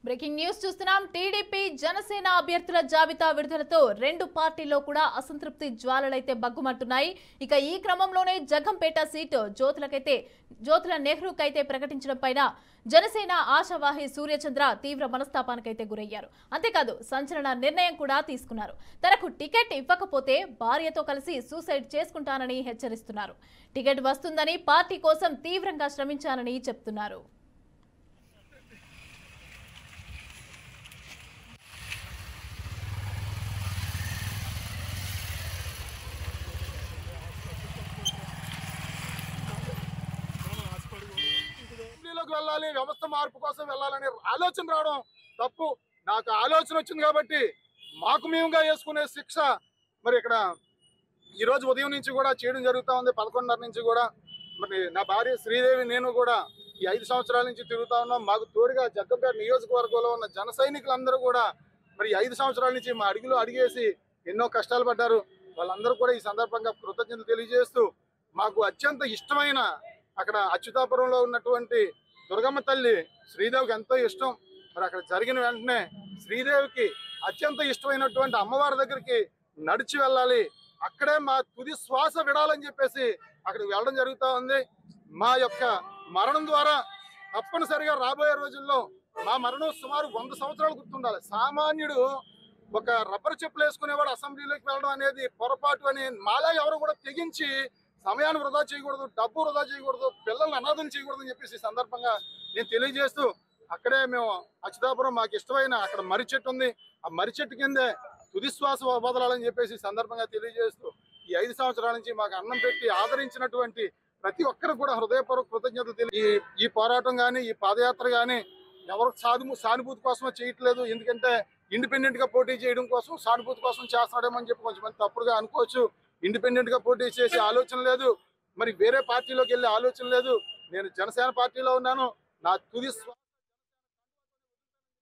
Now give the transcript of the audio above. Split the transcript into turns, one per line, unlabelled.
Breaking news చూస్తున్నాం. TDP Janasena అభ్యర్థుల జాబితా విడుదలతో రెండు పార్టీల్లో కూడా అసంతృప్తి జ్వాలలైతే బగ్గుమంటున్నాయి. ఇక ఈ క్రమంలోనే జగంపేట సీటు జ్యోతుల నెహ్రూకైతే ప్రకటించడం పైన జనసేన ఆశావాహి సూర్యచంద్ర తీవ్ర మనస్తాపానికైతే గురయ్యారు. అంతేకాదు సంచలన నిర్ణయం కూడా తీసుకున్నారు. తనకు టికెట్ ఇవ్వకపోతే భార్యతో కలిసి సూసైడ్ చేసుకుంటానని హెచ్చరిస్తున్నారు. టికెట్ వస్తుందని పార్టీ కోసం తీవ్రంగా శ్రమించానని చెప్తున్నారు.
వెళ్ళాలి, వ్యవస్థ మార్పు కోసం వెళ్ళాలనే ఆలోచన రావడం తప్పు. నాకు ఆలోచన వచ్చింది కాబట్టి మాకు మేముగా వేసుకునే శిక్ష మరి ఇక్కడ ఈ రోజు ఉదయం నుంచి కూడా చేయడం జరుగుతూ ఉంది. 11:30 నుంచి కూడా మరి నా భార్య శ్రీదేవి నేను కూడా ఈ 5 సంవత్సరాల నుంచి తిరుగుతా ఉన్నాం. మాకు తోడుగా జగ్గంపేట నియోజకవర్గంలో ఉన్న జన సైనికులందరూ కూడా మరి 5 సంవత్సరాల నుంచి మా అడుగులు అడిగేసి ఎన్నో కష్టాలు పడ్డారు. వాళ్ళందరూ కూడా ఈ సందర్భంగా కృతజ్ఞతలు తెలియజేస్తూ మాకు అత్యంత ఇష్టమైన అక్కడ అచ్యుతాపురంలో ఉన్నటువంటి దుర్గమ్మ తల్లి శ్రీదేవికి ఎంతో ఇష్టం. మరి అక్కడ జరిగిన వెంటనే శ్రీదేవికి అత్యంత ఇష్టమైనటువంటి అమ్మవారి దగ్గరికి నడిచి వెళ్ళాలి, అక్కడే మా తుది శ్వాస విడాలని చెప్పేసి అక్కడికి వెళ్ళడం జరుగుతూ ఉంది. మా యొక్క మరణం ద్వారా తప్పనిసరిగా రాబోయే రోజుల్లో మా మరణం సుమారు 100 సంవత్సరాలు గుర్తుండాలి. సామాన్యుడు ఒక రబ్బర్ చెప్పులు వేసుకునేవాడు అసెంబ్లీలోకి వెళ్ళడం అనేది పొరపాటు అని మాలా ఎవరు కూడా తెగించి సమయాన్ని వృధా చేయకూడదు, డబ్బు వృధా చేయకూడదు, పిల్లల్ని అనాథం చేయకూడదు అని చెప్పేసి సందర్భంగా నేను తెలియజేస్తూ అక్కడే మేము అచ్యుతాపురం మాకు ఇష్టమైన అక్కడ మర్రి చెట్టు ఉంది, ఆ మర్రి చెట్టు కిందే తుది శ్వాస వదలాలని చెప్పేసి సందర్భంగా తెలియజేస్తూ ఈ 5 సంవత్సరాల నుంచి మాకు అన్నం పెట్టి ఆదరించినటువంటి ప్రతి ఒక్కరికి కూడా హృదయపూర్వక కృతజ్ఞతలు ఈ పోరాటం కానీ ఈ పాదయాత్ర కానీ ఎవరు సానుభూతి కోసం చేయట్లేదు. ఎందుకంటే ఇండిపెండెంట్ గా పోటీ చేయడం కోసం సానుభూతి కోసం చేస్తాడేమో అని చెప్పి కొంచెం తప్పుడుగా అనుకోవచ్చు. ఇండిపెండెంట్ గా పోటీ చేసే ఆలోచన లేదు, మరి వేరే పార్టీలోకి వెళ్ళే ఆలోచన లేదు. నేను జనసేన పార్టీలో ఉన్నాను. నా తుది